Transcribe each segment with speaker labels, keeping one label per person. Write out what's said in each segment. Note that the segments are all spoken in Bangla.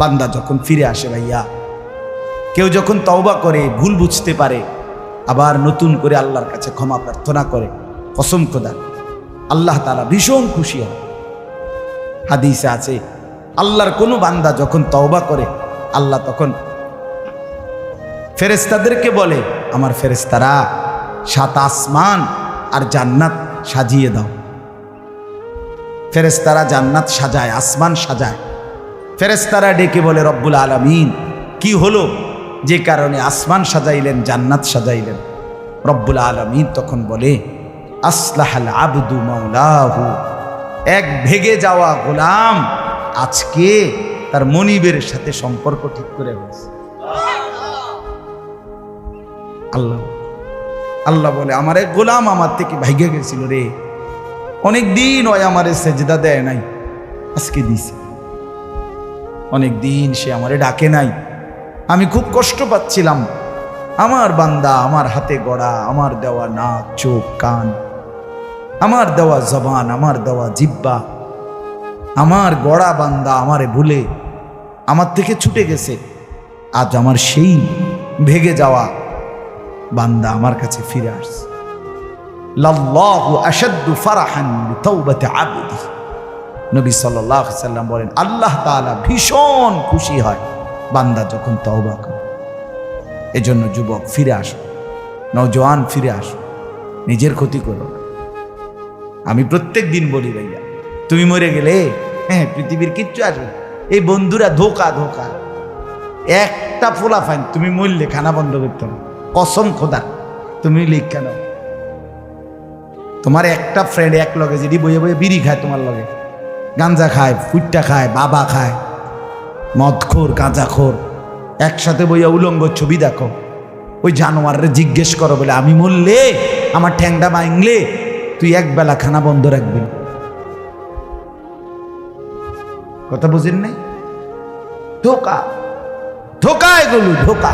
Speaker 1: বান্দা যখন ফিরে আসে ভাইয়া, কেউ যখন তওবা করে, ভুল বুঝতে পারে, আবার নতুন করে আল্লাহর কাছে ক্ষমা প্রার্থনা করে, কসম খোদা আল্লাহ তাআলা ভীষণ খুশি হয়। হাদিসে আছে আল্লাহর কোনো বান্দা যখন তওবা করে, আল্লাহ তখন ফেরেশতাদেরকে বলে, আমার ফেরেশতারা 7 আসমান আর জান্নাত সাজিয়ে দাও। ফেরেশতারা জান্নাত সাজায়, আসমান সাজায়। ফেরেশতারা ডেকে বলে, রব্বুল আলামিন কি হলো যে কারণে আসমান সাজাইলেন, জান্নাত সাজাইলেন? রব্বুল আলামিন তখন বলে, আসলাহাল আবদু মাওলাহু, এক ভেগে যাওয়া গোলাম আজকে তার মনিবের সাথে সম্পর্ক ঠিক করে হয়েছে। আল্লাহ আল্লাহ বলে, আমার এক গোলাম আমার থেকে ভাইগে গেছিল রে, অনেক দিন ওই আমারে সেজদা দেয় নাই, আজকে দিছে। অনেক দিন সে আমারে ডাকে নাই, আমি খুব কষ্ট পাচ্ছিলাম। আমার বান্দা আমার হাতে গড়া, আমার দেওয়া নাক, চোখ, কান, আমার দেওয়া জবান, আমার দেওয়া জিহ্বা, আমার গড়া বান্দা আমারে ভুলে আমার থেকে ছুটে গেছে। আজ আমার সেই ভেগে যাওয়া বান্দা আমার কাছে ফিরে আসছে। লাল্লাহু আশাদ্দু ফারাহান বিতাওবাতি আবদি, নবী সাল্লাল্লাহু আলাইহি ওয়াসাল্লাম বলেন, আল্লাহ তাআলা ভীষণ খুশি হয় বান্দা যখন তওবা করে। এজন্য যুবক ফিরে আসো, নওজোয়ান ফিরে আসো, নিজের ক্ষতি করো না। আমি প্রত্যেক দিন বলি ভাইয়া, তুমি মরে গেলে হ্যাঁ পৃথিবীর কিচ্ছু আসবে, এই বন্ধুরা ধোকা ধোকা। একটা ফোলা ফাইন, তুমি মরলে খানা বন্ধ করতে হবে, কসম খোদা তুমি লিখ কেন? তোমার একটা ফ্রেন্ড এক লগে যদি বইয়ে বইয়ে বিড়ি খায়, তোমার লগে গাঞ্জা খায়, ফুটটা খায়, বাবা খায়, মদখোর, গাঁজাখোর, একসাথে বইয়া উলঙ্গ ছবি দেখো, ওই জানোয়ারে জিজ্ঞেস করো বলে, আমি মরলে আমার ঠ্যাংটা ভাঙলে তুই একবেলা খানা বন্ধ রাখবি? কথা বুঝেন নাই? ধোকা ধোকা, এগুলো ধোকা।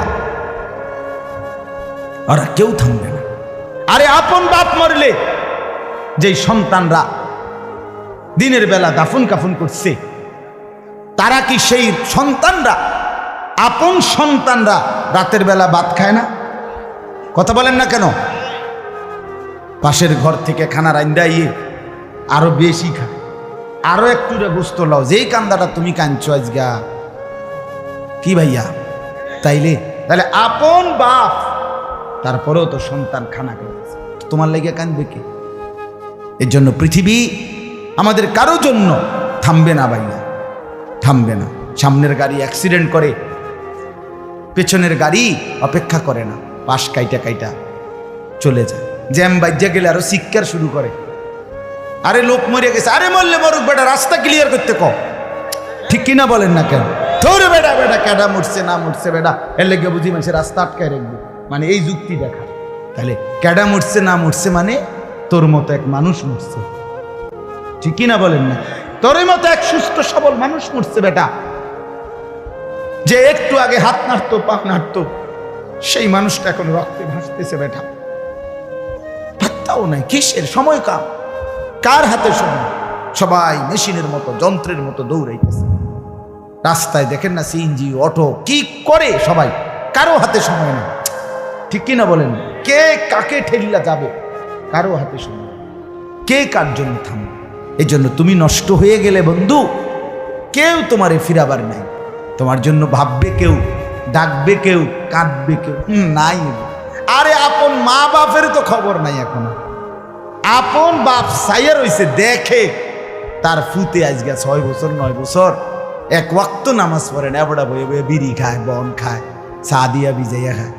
Speaker 1: ওরা কেউ থামবে না। আরে আপন বাপ মরলে যেই সন্তানরা দিনের বেলা দাফন কাফন করছে, তারা কি সেই সন্তানরা, আপন সন্তানরা রাতের বেলা ভাত খায় না? কথা বলেন না কেন? পাশের ঘর থেকে খানা রান্দাইয়ে আরো বেশি খায়, আরো একটু গোস্ত লাও, যেই কান্দাটা তুমি কাঁদছো আজগা কি ভাইয়া? তাইলে তাহলে আপন বাপ, তারপরেও তো সন্তান খানা খাচ্ছে, তোমার লেগে কাঁদবে কে? এর জন্য পৃথিবী আমাদের কারো জন্য থামবে না ভাইয়া, থামবে না। সামনের গাড়ি অ্যাক্সিডেন্ট করে, পেছনের গাড়ি অপেক্ষা করে না, পাশ কাইটা কাইটা চলে যায়। জ্যাম বাজ্যা গেলে আরো শিক্ষার শুরু করে, আরে লোক মরে গেছে, আরে মরলে মরুক বেটা, রাস্তা ক্লিয়ার করতে ক। ঠিক কিনা বলেন না কেন? ধরে বেটা বেটা কেডা মরছে না মরছে বেটা, এর লেগে বুঝি মানুষের রাস্তা আটকায় রাখবে, মানে এই যুক্তি দেখা। তাহলে কেডা মরছে না মরছে মানে তোর মতো এক মানুষ মরছে, ঠিক কিনা বলেন না? তোর মতো এক সুস্থ সবল মানুষ মরছে বেটা, যে একটু আগে হাত নাড়তো, পা নাড়তো, সেই মানুষটা এখন রক্তে ভাসতেছে বেটা। ভাবতাও নাই কিসের সময়, কাম কার হাতে সময়? সবাই মেশিনের মতো, যন্ত্রের মতো দৌড়াইতেছে। রাস্তায় দেখেন না সিএনজি, অটো কি করে সবাই, কারো হাতে সময় নেই, ঠিক কিনা বলেন? কে কাকে ঠেলিলা যাবে, কারো হাতে সময়, কে কার জন্য থামবে? এই জন্য তুমি নষ্ট হয়ে গেলে বন্ধু, কেউ তোমারে ফিরাবার নাই। তোমার জন্য ভাববে কেউ, ডাকবে কেউ, কাঁদবে কেউ নাই। আরে আপন মা বাপের তো খবর নাই এখনো। আপন বাপ সাইয়া রইছে, দেখে তার ফুতে আজকে 6 বছর 9 বছর এক ওয়াক্ত নামাজ পড়ে না, এবড়া বয়ে বয়ে বিড়ি খায়, বন খায়, চা দিয়া ভিজাইয়া খায়।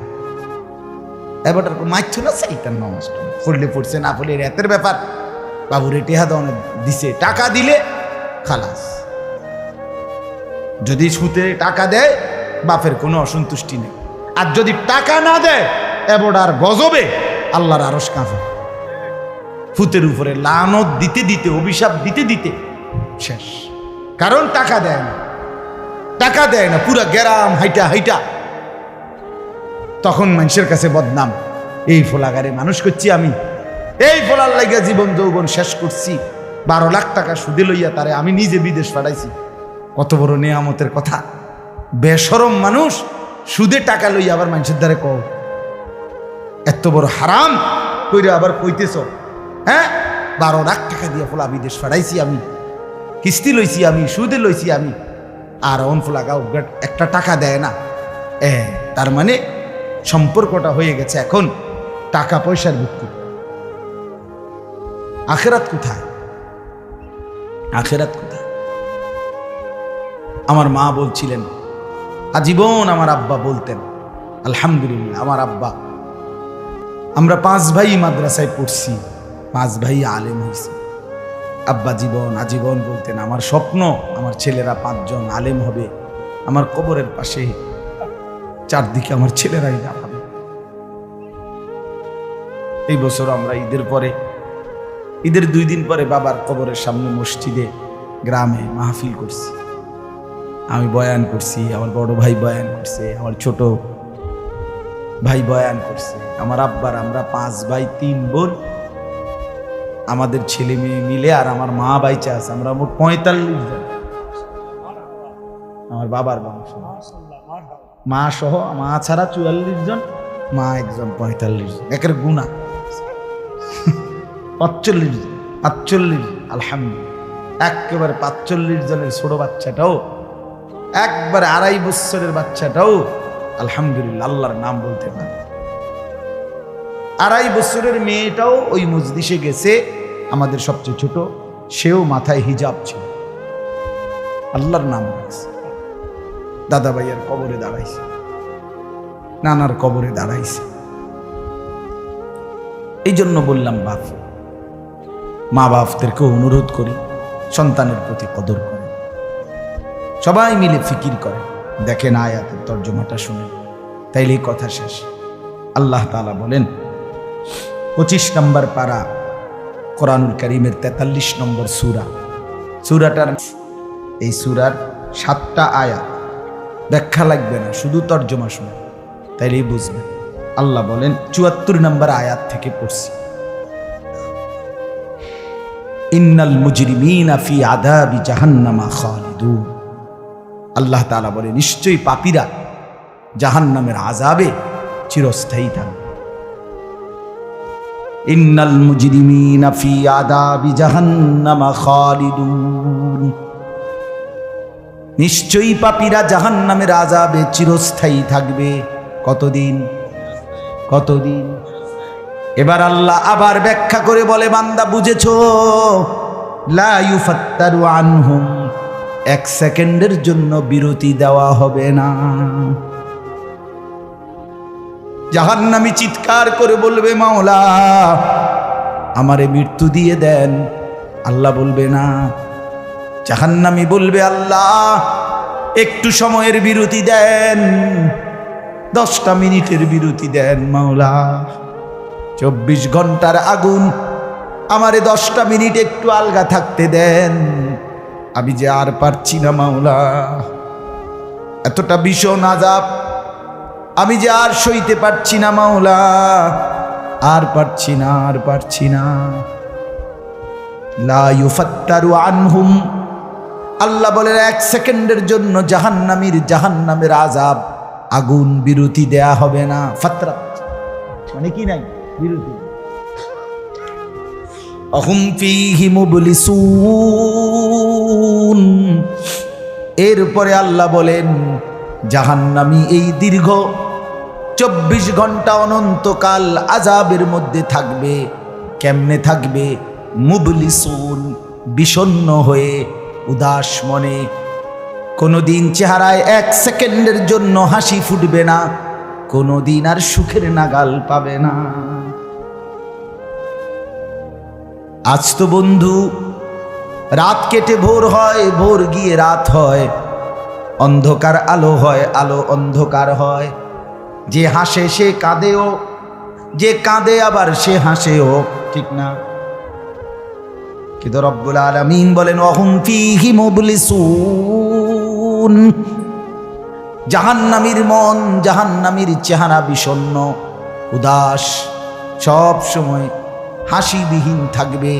Speaker 1: এবারটার মাইছ না সেইটার নামাজটা পড়লে পড়ছে, না পড়লে রাতের ব্যাপার। বাবুরে টেহা দাও দিছে, টাকা দিলে খালাস। যদি সুতে টাকা দেয় বাপের কোনো অসন্তুষ্টি নেই, আর যদি টাকা না দেয় এবড়ার গজবে আল্লাহর আরশ কাঁপে। ফুতের উপরে লানত দিতে দিতে, অভিশাপ দিতে দিতে শেষ। কারণ টাকা দেয় না, টাকা দেয় না, পুরা গ্রাম হাইটা হাইটা তখন মানুষের কাছে বদনাম, এই ফোলাগারে মানুষ করছি আমি, এই ফোলার লাগিয়া জীবন যৌবন শেষ করছি, 12 লাখ টাকা সুদে লইয়া তারে আমি নিজে বিদেশ পাঠাইছি। কত বড় নেয়ামতের কথা। বেশরম মানুষ সুদে টাকা লই আবার মানুষের দ্বারে কও এত বড় হারাম কইরে আবার কইতেছ, হ্যাঁ 12 লাখ টাকা দিয়ে ফোলা বিদেশ ফাড়াইছি আমি, কিস্তি লইছি আমি, সুদে লইছি আমি, আর অন ফোলা গাও একটা টাকা দেয় না। তার মানে সম্পর্কটা হয়ে গেছে এখন টাকা পয়সার ভিত্তি। আখেরাত কোথায়? আখেরাত কোথায়? আমার মা বলছিলেন, আজীবন আমার আব্বা বলতেন, আলহামদুলিল্লাহ আমার আব্বা, আমরা 5 ভাই মাদ্রাসায় পড়ছি, 5 ভাই আলেম হয়েছে। আব্বা আজীবন বলতেন, আমার স্বপ্ন আমার ছেলেরা 5 জন আলেম হবে, আমার কবরের পাশে চারদিকে আমার ছেলেরাই দাঁড়াবে। এই বছর আমরা ঈদের 2 দিন পরে বাবার কবরের সামনে মসজিদে গ্রামে মাহফিল করছি। আমি বয়ান করছি, আমার বড় ভাই বয়ান করছে, আমার ছোট ভাই বয়ান করছে, আমার আব্বার আমরা 5 ভাই 3 বোন, আমাদের ছেলে মেয়ে মিলে আর আমার মা বাইচা আছে, আমরা মোট 45 জন। আমার বাবার বংশ, মা সহ, মা ছাড়া 44 জন, মা একজন 45 জন, একের গুণা 45 জন, 45, আলহামদুলিল্লাহ। একেবারে 45 জনের ছোট বাচ্চাটাও, একবারে 2.5 বছরের বাচ্চাটাও আলহামদুলিল্লাহ আল্লাহর নাম বলতে পারে। 2.5 বছরের মেয়েটাও ওই মজলিসে গেছে, আমাদের সবচেয়ে ছোট, সেও মাথায় হিজাব ছিল, আল্লাহর নাম বলছে। দাদা ভাইয়ের কবরে দাঁড়াইছে, নানার কবরে দাঁড়াইছে। এই জন্য বললাম মা বাপদেরকে অনুরোধ করি সন্তানের প্রতি কদর করে, সবাই মিলে ফিকির করে, দেখেন আয়াতের তর্জমাটা শুনে, তাইলেই কথা শেষ। আল্লাহ তাআলা বলেন 25 নম্বর পারা কোরআনুল কারীমের 43 নম্বর সূরাটার, এই সূরার 7টা আয়াত, ব্যাখ্যা লাগবে না, শুধু তর্জমা শুনে তাইলেই বুঝবেন। আল্লাহ বলেন 74 নম্বর আয়াত থেকে পড়ছি, ইন্নাল মুজরিমিনা ফি আযাবি জাহান্নামা খালিদুন। আল্লাহ তাআলা বলে নিশ্চয়ই পাপীরা জাহান্নামের আযাবে চিরস্থায়ী থাকবে। ইন্নাল মুজরিমিনা ফি আযাবি জাহান্নামা খালিদুন, নিশ্চয়ই পাপীরা জাহান্নামের আযাবে চিরস্থায়ী থাকবে। কতদিন? এবার আল্লাহ আবার ব্যাখ্যা করে বলে, বান্দা বুঝেছো? লা ইউফাত্তারু আনহুম, 1 সেকেন্ডের জন্য বিরতি দেওয়া হবে না। জাহান্নামী চিৎকার করে বলবে, মাওলা আমারে মৃত্যু দিয়ে দেন। আল্লাহ বলবে না। জাহান্নামী বলবে, আল্লাহ একটু সময়ের বিরতি দেন, 10টা মিনিটের বিরতি দেন মাওলা। 24 ঘন্টার আগুন, আমারে 10টা মিনিট একটু আলগা থাকতে দেন, আমি যে আর পারছি না মাওলা, এতটা ভীষণ আযাব আমি যে আর সইতে পারছি না মাওলা, আর পারছি না। লা ইউফাত্তারু আনহুম, আল্লাহ বলেন 1 সেকেন্ডের জন্য জাহান্নামের আযাব, আগুন বিরতি দেয়া হবে না। ফাতরা মানে কি নাই বিরতি। আহুম ফীহি মুবলিসুন, এরপরে আল্লাহ বলেন জাহান্নামী এই দীর্ঘ 24 ঘন্টা অনন্তকাল আযাবের মধ্যে থাকবে। কেমনে থাকবে? মুবলিসুন, বিষণ্ণ হয়ে, উদাস মনে। কোনোদিন চেহারায় 1 সেকেন্ডের জন্য হাসি ফুটবে না, কোনোদিন আর সুখের নাগাল পাবে না। আজ তো বন্ধু রাত কেটে ভোর হয়, ভোর গিয়ে রাত হয়, অন্ধকার আলো হয়, আলো অন্ধকার হয়। যে হাসে সে কাঁদেও, যে কাঁদে আবার সে হাসেও, ঠিক না? কিন্তু রব্বুল আলামিন বলেন ওয়াহুম ফীহি মুবলিসুন, জাহান্নামীর মন, জাহান্নামীর চেহারা বিষণ্ণ, উদাস, সব সময় হাসিবিহীন থাকবে,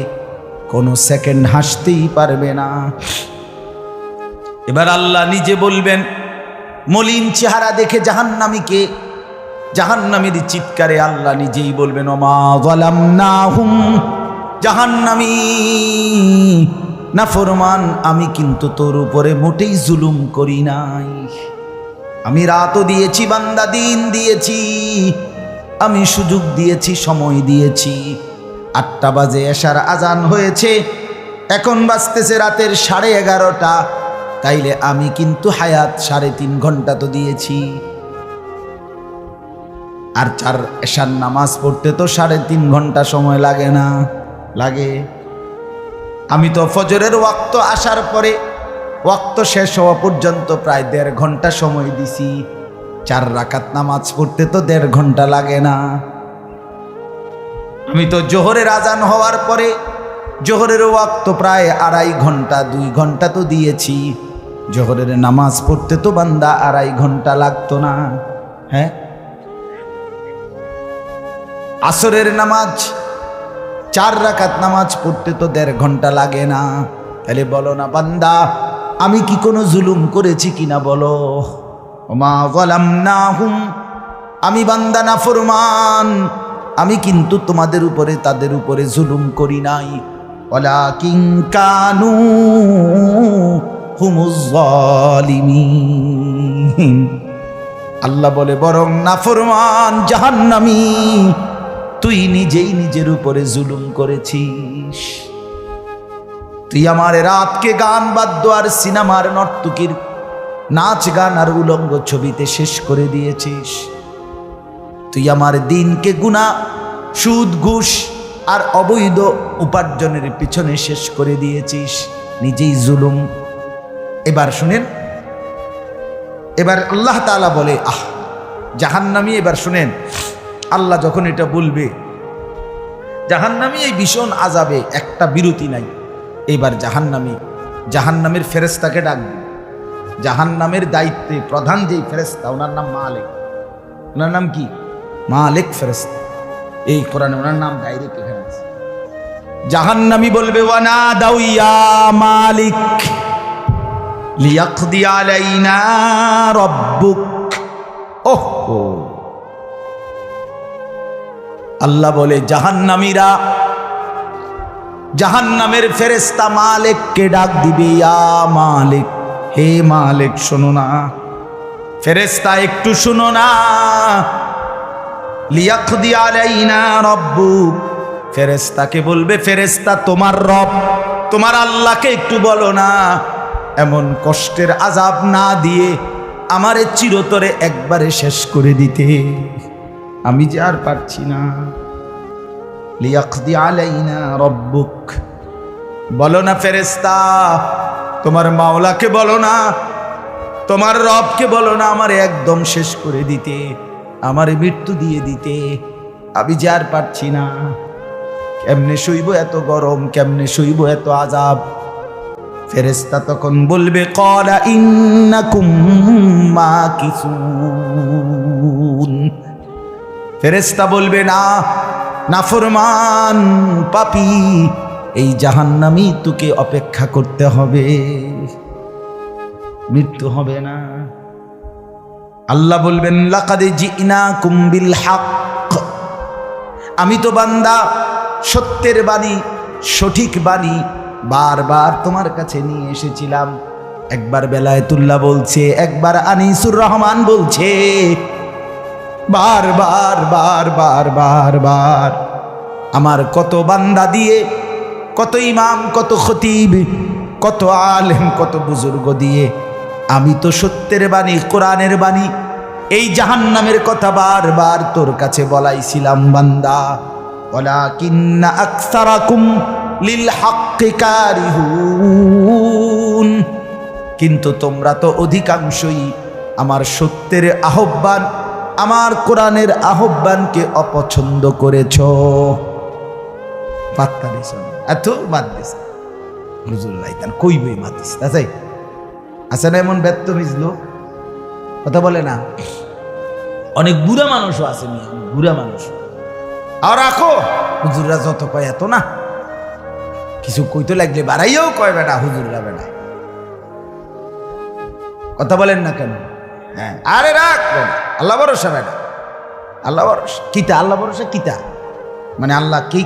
Speaker 1: কোনো সেকেন্ড হাসতেই পারবে না। এবার আল্লাহ নিজে বলবেন মলিন চেহারা দেখে জাহান্নামীকে, জাহান্নামীর চিৎকারে আল্লাহ নিজেই বলবেন ওমা যালামনাহুম, জাহান্নামী নাফরমান আমি কিন্তু তোর উপরে মোটেই জুলুম করি নাই। আমি রাতও দিয়েছি বান্দা, দিন দিয়েছি, আমি সুযোগ দিয়েছি, সময় দিয়েছি। 8টা বাজে এশার আজান হয়েছে, এখন বাজতেছে রাতের 11:30। তাইলে আমি কিন্তু হায়াত 3.5 ঘন্টা তো দিয়েছি। আর 4 এশার নামাজ পড়তে তো 3.5 ঘন্টা সময় লাগে না? লাগে। আমি তো ফজরের ওয়াক্ত আসার পরে ওয়াক্ত শেষ হওয়া পর্যন্ত প্রায় 1.5 ঘন্টা সময় দিছি। 4 রাকাত নামাজ পড়তে তো 1.5 ঘন্টা লাগে না? আমি তো জোহরের আজান হওয়ার পরে জোহরের ওয়াক্ত প্রায় 2.5 ঘন্টা, 2 ঘন্টা তো দিয়েছি। জোহরের নামাজ পড়তে তো বান্দা 2.5 ঘন্টা লাগতো না? হ্যাঁ। আসরের নামাজ 4 রাকাত নামাজ পড়তে তো 1.5 ঘন্টা লাগে না? তাহলে বলো না বান্দা আমি কি কোনো জুলুম করেছি কিনা বলো? ওমা যালামনাহুম, আমি বান্দা নাফরমান, আমি কিন্তু তোমাদের উপরে তাদের উপরে জুলুম করি নাই। ওয়ালাকিন কানু হুমুজ জালিমিন। আল্লাহ বলে বরং নাফরমান জাহান্নামী তুই নিজেই নিজের উপরে জুলুম করেছিস। তুই আমার রাতকে গান বাদ্য আর সিনেমার নর্তকীর নাচ গান আর উলঙ্গ ছবিতে শেষ করে দিয়েছিস। তুই আমার দিনকে গুনাহ, সুদ, ঘুষ আর অবৈধ উপার্জনের পিছনে শেষ করে দিয়েছিস, নিজেই জুলুম। এবার শুনেন, এবার আল্লাহ তাআলা বলে জাহান্নামী, এবার শুনেন আল্লাহ যখন এটা বলবে জাহান্নামী এই ভীষণ আযাবে একটা বিরতি নাই। এবার জাহান্নামের ফেরেশতাকে ডাকবে। জাহান্নামের দায়িত্বে প্রধান যেই ফেরেশতা, ওনার নাম মালিক। ওনার নাম কি? মালিক ফেরেশতা। এই কোরআনে ওনার নাম ডাইরেক্ট এখানে আছে। জাহান্নামী বলবে ওয়ানাদাউ ইয়া মালিক লিয়াকদি আলাইনা রাব্বুক। ওহো, আল্লাহ বলে জাহান্নামীরা, জাহান্নামের ফেরেশতা মালিককে ডাক দিবে, ইয়া মালিক, হে মালিক শোনো না, ফেরেশতা একটু শোনো না। লিয়াকদি আলাইনা রাব্বুক, ফেরেশতাকে বলবে ফেরেশতা তোমার রব, তোমার আল্লাহকে একটু বলো না এমন কষ্টের আযাব না দিয়ে আমারে চিরতরে একবারে শেষ করে দিতে, আমি যে আর পারছি না। লিয়াকদি আলাইনা রাব্বুক, বলো না ফেরেশতা, তোমার মাওলাকে বলো না, তোমার রবকে বলো না আমারে একদম শেষ করে দিতে, আমারে মৃত্যু দিয়ে দিতে, আমি যে আর পারছি না। কেমনে সইব এত গরম, কেমনে সইব এত আযাব? ফেরেশতা তখন বলবে ক্বালা ইন্নাকুম মাকিসুন। ফেরেশতা বলবে না নাফরমান পাপী, এই জাহান্নামী তোকে অপেক্ষা করতে হবে, মৃত্যু হবে না। আল্লাহ বলবেন লাকাদ জিনাকুম বিল হক, আমি তো বান্দা সত্যের বাণী, সঠিক বাণী বারবার তোমার কাছে নিয়ে এসেছিলাম। একবার বেলায়েতুল্লাহ বলছে, একবার আনিসুর রহমান বলছে, বারবার বারবার বারবার আমার কত বান্দা দিয়ে, কত ইমাম, কত খতিব, কত আলেম, কত বুজুর্গ দিয়ে আমি তো সত্যের বাণী, কোরআনের বাণী, এই জাহান্নামের কথা বারবার তোর কাছে বলাইছিলাম বান্দা। ওয়ালাকিন্না আকসারাকুম লিল হাক্কি কারিহুন, কিন্তু তোমরা তো অধিকাংশই আমার সত্যের আহ্বান, আমার কোরআনের আহ্বানকে অপছন্দ করেছ। পাত্তা দিস এত বাদ দিস হুজুরাই তার কইবই মাতিস তাই আছে না? এমন ব্যর্থ মিজলো কথা বলে না। অনেক বুড়া মানুষও আছে, বুড়া মানুষ। আর রাখো হুজুররা যত কয় এত না, কিছু কইতে লাগলে বাড়াইয়াও কয় বেটা হুজুররা বেটা। কথা বলেন না কেন? হ্যাঁ, আরে রাখ আল্লাহ ভরসা বেটা, আল্লাহ ভরসা কিতা, আল্লাহ ভরসা কিতা মানে আল্লাহ কি,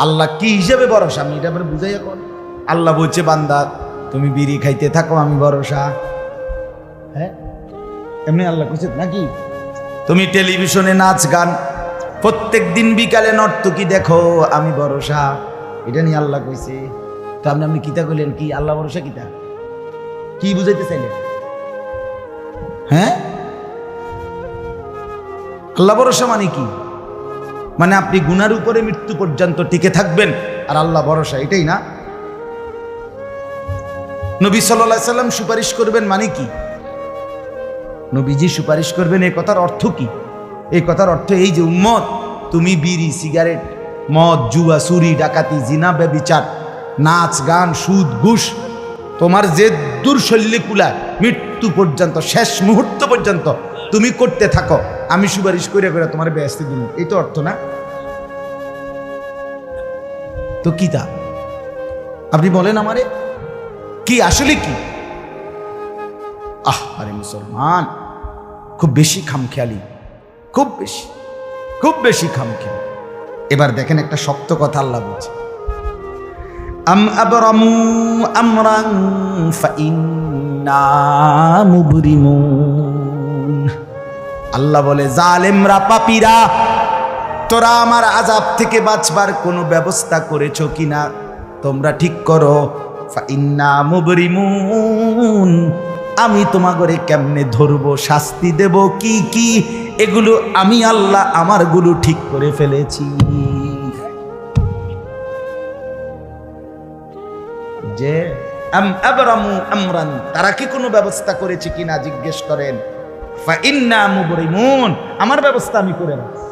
Speaker 1: আল্লাহ কি হিসেবে ভরসা আমি এটা মানে বুঝাই। এখন আল্লাহ বলছে বান্দা তুমি বিড়ি খাইতে থাকো আমি ভরসা, হ্যাঁ এমনি আল্লাহ কইছে নাকি? তুমি টেলিভিশনে নাচ গান প্রত্যেক দিন বিকালে নর্তকী দেখো আমি ভরসা, এটা নিয়ে আল্লাহ কইছে। তো আপনি কিতা কইলেন কি আল্লাহ ভরসা কিতা, কি বুঝাইতে চাইলেন? হ্যাঁ, আল্লাহ ভরসা মানে কি? মানে আপনি গুনার উপরে মৃত্যু পর্যন্ত টিকে থাকবেন আর আল্লাহ ভরসা, এটাই না? নবী সাল্লাল্লাহু আলাইহি সাল্লাম সুপারিশ করবেন মানে কি? নবীজি সুপারিশ করবেন এই কথার অর্থ কি? এই কথার অর্থ এই যে উম্মত তুমি বিড়ি সিগারেট মদ জুয়া চুরি ডাকাতি জিনা ব্যভিচার নাচ গান সুদ ঘুষ তোমার যে দুর্শল্যে কুলায় মৃত্যু পর্যন্ত শেষ মুহূর্ত পর্যন্ত তুমি করতে থাকো, আমি সুপারিশ করে করে তোমার বেহেশতে দিব, এই তো অর্থ না? তো কি তা আপনি বলেন আমারে কি আসলে কি? আরে মুসলমান খুব বেশি খামখেয়ালি, খুব বেশি খামখেয়ালি। এবার দেখেন একটা শক্ত কথা আল্লাহ বলছে, আম আবরামু আমরান ফাইন্না মুবরিমুন। আল্লাহ বলে জালেমরা পাপীরা তোরা আমার আযাব থেকে বাঁচবার কোনো ব্যবস্থা করেছো কিনা তোমরা ঠিক করো। ফাইন্না মুবরিমুন, আমি তোমাগরে কেমনে ধরবো শাস্তি দেব কি কি এগুলো আমি আল্লাহ আমারগুলো ঠিক করে ফেলেছি। যে আম আবরামু আমরান, তারা কি কোনো ব্যবস্থা করেছে কিনা জিজ্ঞেস করেন। ফাইন্না মুবরিমুন, আমার ব্যবস্থা আমি করে রাখছি।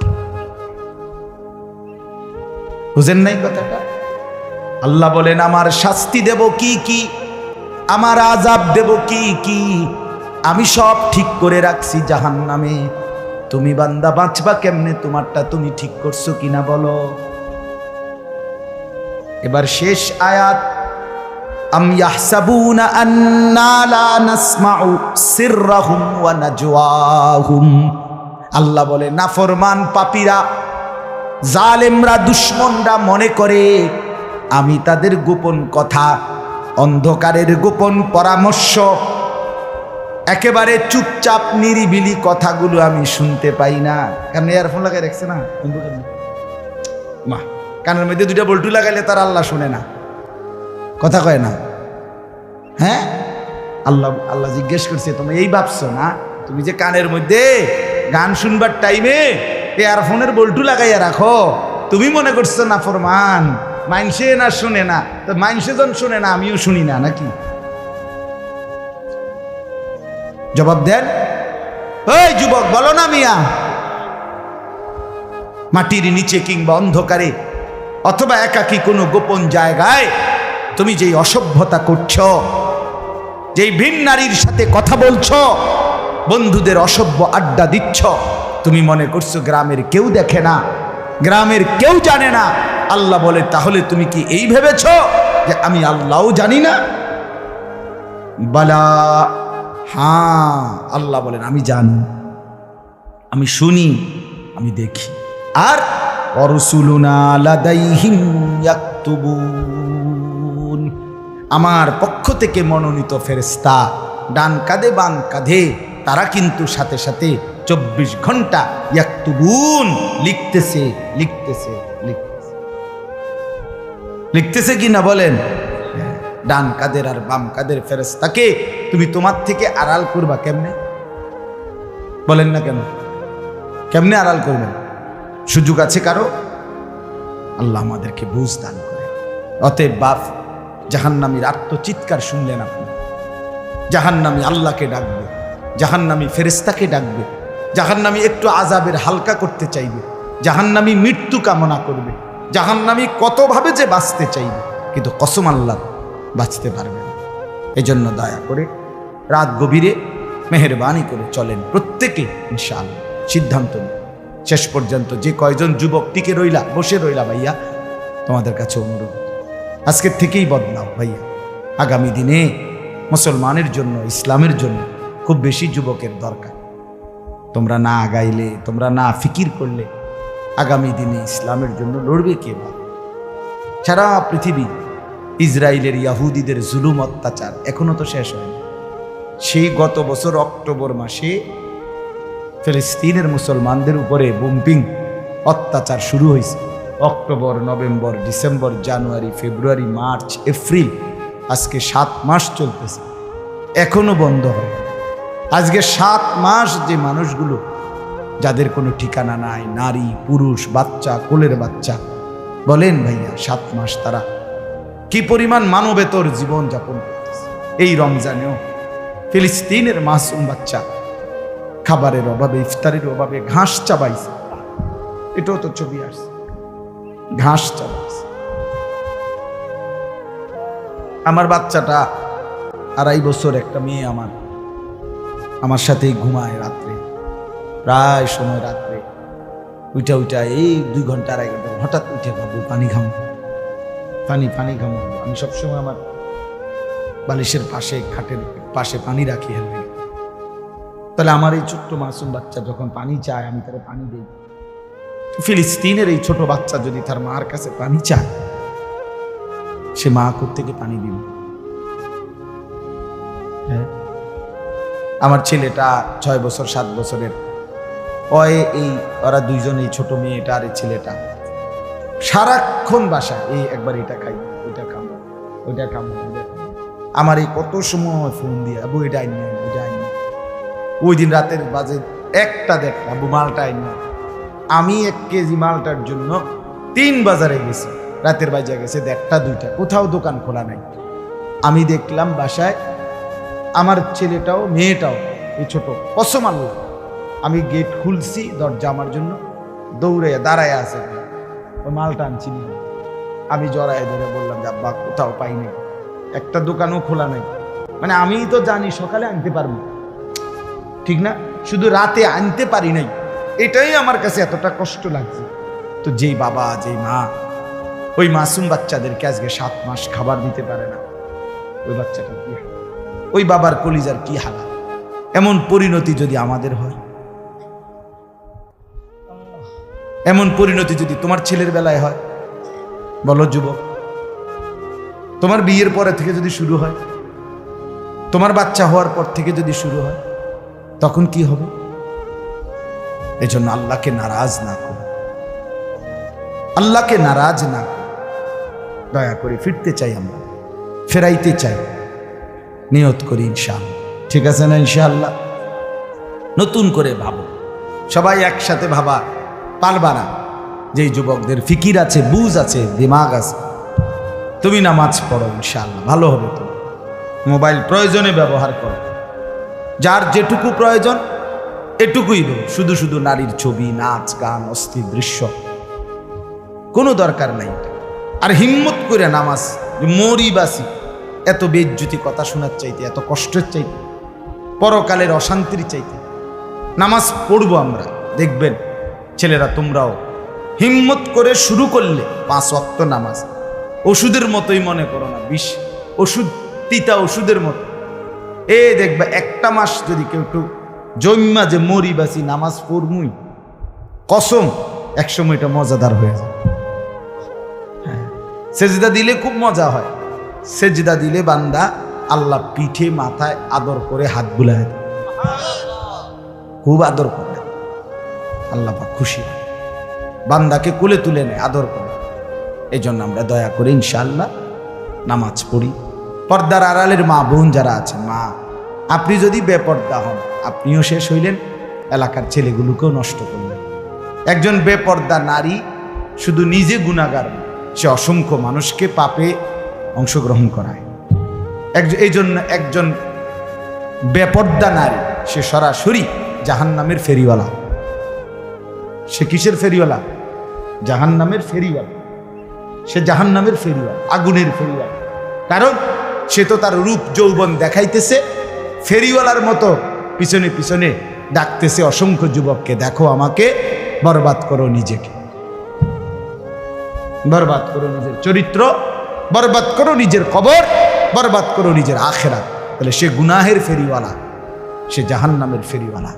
Speaker 1: বুঝেন নাই কথাটা? আল্লাহ বলেন আমার শাস্তি দেব কি কি, আমার আযাব দেব কি কি আমি সব ঠিক করে রাখছি জাহান্নামে। তুমি বান্দা বাঁচবা কেমনে তোমারটা তুমি ঠিক করছো কিনা বলো। এবার শেষ আয়াত, আম ইয়াহসাবুনা আন্না লা নাসমাউ সিররাহুম ওয়া নাজওয়াহুম। আল্লাহ বলে নাফরমান পাপীরা জালেমরা দুশমনরা মনে করে আমি তাদের গোপন কথা অন্ধকারের গোপন পরামর্শ একেবারে চুপচাপ নিরিবিলি কথাগুলো আমি শুনতে পাই না। কারণ ইয়ারফোন লাগাই রাখছে না মা, কানের মধ্যে দুইটা বল্টু লাগাইলে তার আল্লাহ শুনে না, কথা কয় না। হ্যাঁ, আল্লাহ জিজ্ঞেস করছে তুমি এই ভাবছো না তুমি যে কানের মধ্যে গান শুনবার টাইমে ইয়ারফোনের বল্টু লাগাইয়া রাখো, তুমি মনে করছো না ফরমান মাইনসে না শুনে না, তো মাইনসে যখন শুনে না আমিও শুনি না নাকি? জবাব দেন, ওই যুবক বলো না মিয়া। মাটির নিচে কিংবা অন্ধকারে অথবা একাকী কোনো গোপন জায়গায় তুমি যেই অসভ্যতা করছো, যেই ভিন নারীর সাথে কথা বলছো, বন্ধুদের অসভ্য আড্ডা দিচ্ছ, তুমি মনে করছো গ্রামের কেউ দেখে না, গ্রামের কেউ জানে না। আল্লাহ বলে তাহলে তুমি কি এই ভেবেছ যে আমি আল্লাহও জানি না? বালা, হ্যাঁ আল্লাহ বলেন আমি জানি, আমি শুনি, আমি দেখি। আর অরসুলুনা লাদাইহিম ইয়াকতুবুন, আমার পক্ষ থেকে মনোনীত ফেরেশতা ডান কাঁধে বাম কাঁধে তারা কিন্তু সাথে সাথে 24 ঘন্টা ইয়াকতুবুন লিখতেছে লিখতেছে লিখতেছে লিখতেছে কি না বলেন? ডান কাদের আর বাম কাদের ফেরেশতাকে তুমি তোমার থেকে আড়াল করবা কেমনে? বলেন না কেন? কেমনে আড়াল করবেন? সুযোগ আছে কারো? আল্লাহ আমাদেরকে বুঝ দান করে। অতএব বাপ, জাহান্নামীর আত্মচিৎকার শুনলেন আপনি, জাহান্নামী আল্লাহকে ডাকবে, জাহান্নামী ফেরেশতাকে ডাকবে, জাহান্নামী একটু আযাবের হালকা করতে চাইবে, জাহান্নামী মৃত্যু কামনা করবে, জাহান্নামী কতভাবে যে বাঁচতে চাইবে, কিন্তু কসম আল্লাহ বাঁচতে পারবে না। এজন্য দয়া করে রাত গভীরে মেহেরবানি করে চলেন প্রত্যেকে ইনশাআল্লাহ। সিদ্ধান্ত নিন শেষ পর্যন্ত যে কয়জন যুবক টিকে রইলা বসে রইলা ভাইয়া, তোমাদের কাছে অনুরোধ আজকের থেকেই বদলাও ভাইয়া। আগামী দিনে মুসলমানের জন্য, ইসলামের জন্য খুব বেশি যুবকের দরকার। তোমরা না আগাইলে, তোমরা না ফিকির করলে আগামী দিনে ইসলামের জন্য লড়বে কে? সারা পৃথিবী ইসরায়েলের ইয়াহুদিদের জুলুম অত্যাচার এখনো তো শেষ হয়নি। সেই গত বছর অক্টোবর মাসে ফিলিস্তিনের মুসলমানদের উপরে বোম্পিং অত্যাচার শুরু হয়েছে। অক্টোবর, নভেম্বর, ডিসেম্বর, জানুয়ারি, ফেব্রুয়ারি, মার্চ, এপ্রিল, আজকে 7 মাস চলতেছে, এখনো বন্ধ হয়। আজকে 7 মাস যে মানুষগুলো যাদের কোনো ঠিকানা নাই, নারী, পুরুষ, বাচ্চা, কোলের বাচ্চা, বলেন ভাইয়া 7 মাস তারা কি পরিমাণ মানবেতর জীবন যাপন করতেছে। এই রমজানেও ফিলিস্তিনের মাসুম বাচ্চা খাবারের অভাবে, ইফতারের অভাবে ঘাস চাবাইছে। এটাও তো ছবি আসছে, ঘাস চাবাইছে। আমার বাচ্চাটা 2.5 বছর, একটা মেয়ে আমার সাথেই ঘুমায় রাত্রে, প্রায় সময় রাত্রে উইটা এই 2 ঘন্টা 2.5 ঘন্টা হঠাৎ উঠে ভাবো পানি ঘামো, পানি ঘামো। আমি সবসময় আমার বালিশের পাশে, খাটের পাশে পানি রাখি হেলবে। তাহলে আমার এই ছোট্ট মাসুম বাচ্চা যখন পানি চায়, আমি তার পানি দিই। ফিলিস্তিনের এই ছোট বাচ্চা যদি তার মার কাছে পানি চায়, সে মা কোত্থেকে পানি দিবে? হ্যাঁ, আমার ছেলেটা 6 বছর 7 বছরের, ওরা দুইজন, এই ছোট মেয়েটা আর এই ছেলেটা সারাক্ষণ বাসায় এই একবার এটা খাই, ওইটা খাবো, ওইটা খাবো। আমার এই কত সময় ফোন দিয়ে, আবু এটা আইন, ওইটা আইন। ওই দিন রাতের বাজে 1টা 1:30, আবু মালটা আইন। আমি 1 কেজি মালটার জন্য 3 বাজারে গেছি, রাতের বাজে গেছে 1:30 2টা, কোথাও দোকান খোলা নাই। আমি দেখলাম বাসায় আমার ছেলেটাও মেয়েটাও, এই ছোট, কসম আল্লাহ, আমি গেট খুলছি, দরজা আমার জন্য দৌড়ে দাঁড়ায় আছে, ওই মালটা আনছি। আমি জড়ায় ধরে বললাম যে আব্বা কোথাও পাই নাই, একটা দোকানও খোলা নাই। মানে আমি তো জানি সকালে আনতে পারবো, ঠিক না, শুধু রাতে আনতে পারি নাই, এটাই আমার কাছে এতটা কষ্ট লাগছে। তো যেই বাবা, যেই মা ওই মাসুম বাচ্চাদেরকে আজকে 7 মাস খাবার দিতে পারে না, ওই বাচ্চাটা কি, ওই বাবার কলিজার কি হালাত? এমন পরিণতি যদি আমাদের হয়, এমন পরিণতি যদি তোমার ছেলের বেলায় হয়, বলো যুবক, তোমার বিয়ের পরে থেকে যদি শুরু হয়, তোমার বাচ্চা হওয়ার পর থেকে যদি শুরু হয়, তখন কি হবে? এজন্য আল্লাহকে নারাজ না করো, আল্লাহকে নারাজ না করো। দয়া করে ফিরতে চাই, আমরা ফেরাইতে চাই, নিয়ত করি ইনশাআল্লাহ। ঠিক আছে না? ইনশাআল্লাহ নতুন করে ভাবো, সবাই একসাথে ভাবা পারবা না। যেই যুবকদের ফিকির আছে, বুঝ আছে, দিমাগ আছে, তুমি নামাজ পড়ো, ইনশাআল্লাহ ভালো হবে। তো মোবাইল প্রয়োজনে ব্যবহার করো, যার যেটুকু প্রয়োজন এটুকুই দেব। শুধু শুধু নারীর ছবি, নাচ, গান, অস্থির দৃশ্য কোনো দরকার নাই। আর হিম্মত করে নামাজ, মরি বাসি, এত বেজ্জুতি কথা শোনার চাইতে, এত কষ্টের চাইতে, পরকালের অশান্তির চাইতে নামাজ পড়বো আমরা। দেখবেন ছেলেরা, তোমরাও হিম্মত করে শুরু করলে 5 ওয়াক্ত নামাজ ওষুধের মতোই মনে করো না, বিষ ওষুধ, তিতা ওষুধের মতো। দেখবা 1টা মাস যদি কেউ একটু জন্মা যে মরি বাসি নামাজ পড়মুই, কসম একসময় এটা মজাদার হয়ে যায়। হ্যাঁ, সেজদা দিলে খুব মজা হয়। সেজদা দিলে বান্দা আল্লাহ পিঠে মাথায় আদর করে হাত বুলায়, খুব আদর করে আল্লাহ পাক খুশি হয়, বান্দাকে কোলে তুলে নেয়, আদর করে। এই জন্য আমরা দয়া করে ইনশাআল্লাহ নামাজ পড়ি। পর্দার আড়ালের মা বোন যারা আছেন, মা, আপনি যদি বেপর্দা হন, আপনিও শেষ হইলেন, এলাকার ছেলেগুলোকেও নষ্ট করলেন। একজন বেপর্দা নারী শুধু নিজে গুনাহগার, সে অসংখ্য মানুষকে পাপে অংশগ্রহণ করায়। এই জন্য একজন বেপর্দা নারী সে সরাসরি জাহান্নামের ফেরিওয়ালা। সে কিসের ফেরিওয়ালা? জাহান্নামের ফেরিওয়ালা। সে জাহান্নামের ফেরিওয়ালা, আগুনের ফেরিওয়ালা। কারণ সে তো তার রূপ যৌবন দেখাইতেছে, ফেরিওয়ালার মতো পিছনে পিছনে ডাকতেছে অসংখ্য যুবককে, দেখো আমাকে, বরবাদ করো নিজেকে, বরবাদ করো নিজের চরিত্র, বরবাদ করো নিজের কবর, বরবাদ করো নিজের আখেরাত। তাহলে সে গুনাহের ফেরিওয়ালা। সে জাহান্নামের ফেরিওয়ালা,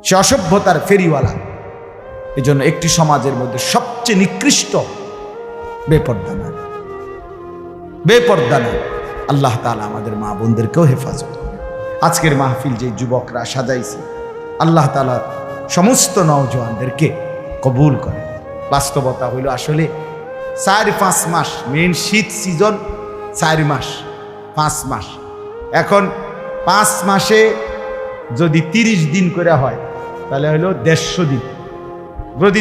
Speaker 1: সে অসভ্যতার ফেরিওয়ালা। এই জন্য একটি সমাজের মধ্যে সবচেয়ে নিকৃষ্ট বেপর্দা নারী, বেপর্দা নারী। আল্লাহ তাআলা আমাদের মা বোনদেরকেও হেফাজত করে। আজকের মাহফিল যে যুবকরা সাজাইছে, আল্লাহ তাআলা সমস্ত নওজোয়ানদেরকে কবুল করে। বাস্তবতা হইল আসলে 4-5 মাস, মেন শীত সিজন 4 মাস 5 মাস। এখন 5 মাসে যদি 30 দিন করে হয় তাহলে হইল 150 দিন।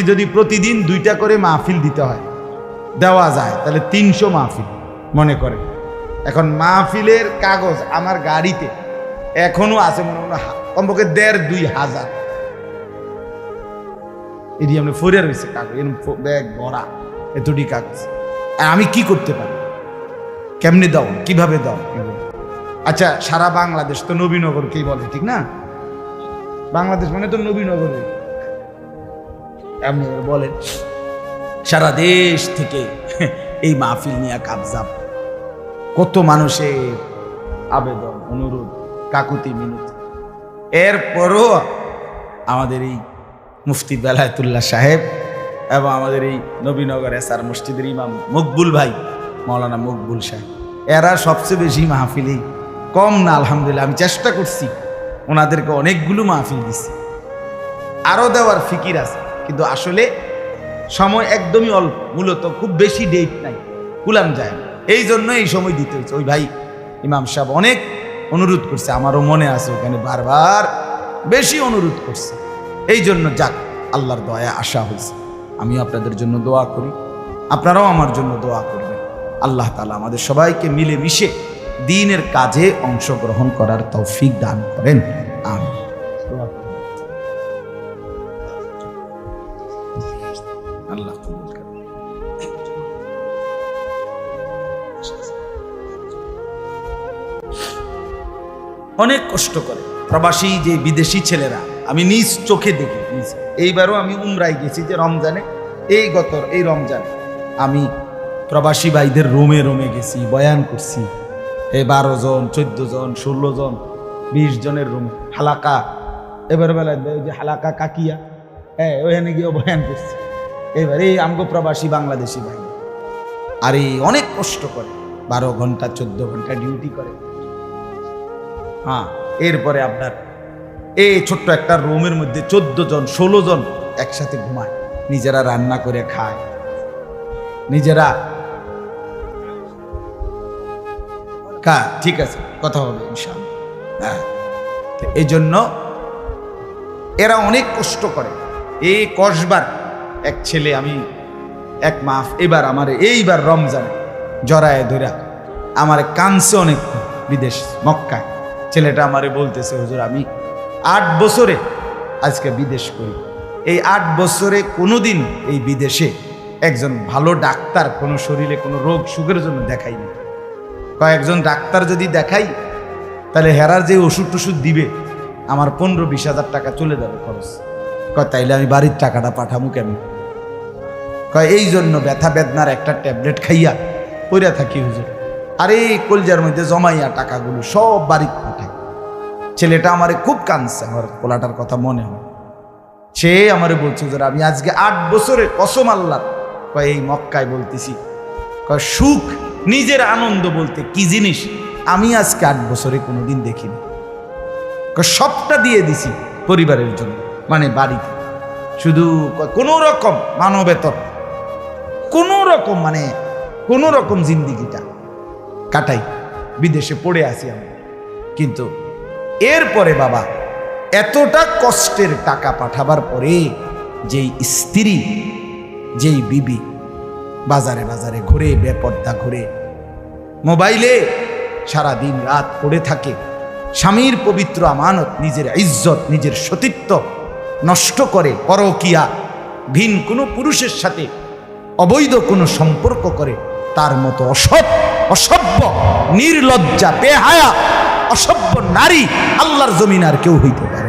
Speaker 1: যদি প্রতিদিন 2টা করে মাহফিল দিতে হয়, দেওয়া যায়, তাহলে 300 মাহফিল মনে করে। এখন মাহফিলের কাগজ আমার গাড়িতে এখনো আছে, মনে মনে কমপক্ষে 1,500-2,000 এটি আমরা ফরিয়া রয়েছে কাগজ, ব্যাগ ভরা এতটি কাগজ। আমি কি করতে পারি? কেমনে দাও, কিভাবে দাও? আচ্ছা, সারা বাংলাদেশ তো নবীনগরকেই বলে, ঠিক না? বাংলাদেশ মানে তো নবীনগরে এমনি বলেন। সারা দেশ থেকে এই মাহফিল নিয়ে কাবজাব, কত মানুষের আবেদন, অনুরোধ, কাকুতি মিনতি। এরপরও আমাদের এই মুফতি বেলায়েতুল্লাহ সাহেব এবং আমাদের এই নবীনগর এসআর মসজিদের ইমাম মকবুল ভাই, মাওলানা মকবুল সাহেব, এরা সবচেয়ে বেশি মাহফিলেই, কম না আলহামদুলিল্লাহ। আমি চেষ্টা করছি, ওনাদেরকে অনেকগুলো মাহফিল দিচ্ছি, আরও দেওয়ার ফিকির আছে, কিন্তু আসলে সময় একদমই অল্প, মূলত খুব বেশি ডেট নাই, কুলাম যায় না। এই জন্য এই সময় দিতে হচ্ছে। ওই ভাই ইমাম সাহেব অনেক অনুরোধ করছে, আমারও মনে আছে, ওখানে বারবার বেশি অনুরোধ করছে। এই জন্য যাক, আল্লাহর দয়া আশা হয়েছে। আমিও আপনাদের জন্য দোয়া করি, আপনারাও আমার জন্য দোয়া করবেন। আল্লাহ তাআলা আমাদের সবাইকে মিলেমিশে দ্বীনের কাজে অংশগ্রহণ করার তৌফিক দান করেন। আমিন। আল্লাহ কবুল করেন। অনেক কষ্ট করে প্রবাসী যে বিদেশি ছেলেরা, আমি নিজ চোখে দেখি। এইবারও আমি উমরায় গেছি, যে রমজানে, এই রমজানে আমি প্রবাসী ভাইদের রোমে রোমে গেছি, বয়ান করছি। 12 জন, 14 জন, 16 জন, 20 জনের রুম, হালাকা। এবার বেলায় ওই যে হালাকা কাকিয়া, ওখানে গিয়েও বয়ান করছি। এবার এই আমগো প্রবাসী বাংলাদেশি ভাই, আর এই অনেক কষ্ট করে, 12 ঘন্টা 14 ঘন্টা ডিউটি করে। হ্যাঁ, এরপরে আপনার এই ছোট্ট একটা রুমের মধ্যে 14 জন 16 জন একসাথে ঘুমায়, নিজেরা রান্না করে খায়, নিজেরা। ঠিক আছে, কথা হবে ইনশাআল্লাহ। হ্যাঁ, এই জন্য এরা অনেক কষ্ট করে। এই কসবার এক ছেলে, আমি এক মাস এবার আমার এইবার রমজানে জড়ায় ধরা আমার কানছে অনেক, বিদেশ মক্কায়। ছেলেটা আমারে বলতেছে, হুজুর আমি 8 বছরে আজকে বিদেশ করি, এই 8 বছরে কোনোদিন এই বিদেশে একজন ভালো ডাক্তার কোনো শরীরে কোনো রোগ সুখের জন্য দেখাইনি। কয়েকজন ডাক্তার যদি দেখাই, তাহলে হেরার যে ওষুধ টষুধ দিবে, আমার 15-20 হাজার টাকা চলে যাবে খরচ। তাইলে আমি বাড়ির টাকাটা পাঠামু কেমন? এই জন্য ব্যথা বেদনার একটা ট্যাবলেট খাইয়া পইরা থাকি হুজুর, আর এই কলজার মধ্যে জমাইয়া টাকাগুলো সব বাড়ি পাঠায়। ছেলেটা আমারে খুব কাঁদছে, আমার পোলাটার কথা মনে হয়। সে আমারে বলছে, হুজুর আমি আজকে 8 বছরে কসম আল্লাহ, এই মক্কায় বলতেছি, সুখ নিজের আনন্দ বলতে কি জিনিস আমি আজকে 8 বছরে কোনোদিন দেখিনি। সবটা দিয়ে দিছি পরিবারের জন্য, মানে বাড়িতে, শুধু কোনো রকম মানবেতর, কোনো রকম মানে কোনো রকম জিন্দিগিটা কাটাই, বিদেশে পড়ে আসি আমি। কিন্তু এরপরে বাবা, এতটা কষ্টের টাকা পাঠাবার পরে যেই স্ত্রী, যেই বিবি বাজারে বাজারে ঘুরে, বেপর্দা ঘুরে, মোবাইলে সারা দিন রাত পড়ে থাকে, স্বামীর পবিত্র আমানত, নিজের ইজ্জত, নিজের সতীত্ব নষ্ট করে, পরকিয়া, ভিন কোনো পুরুষের সাথে অবৈধ কোনো সম্পর্ক করে, তার মতো অসভ্য, নির্লজ্জা, বেহায়া, অসভ্য নারী আল্লাহর জমিন আর কেউ হইতে পারে।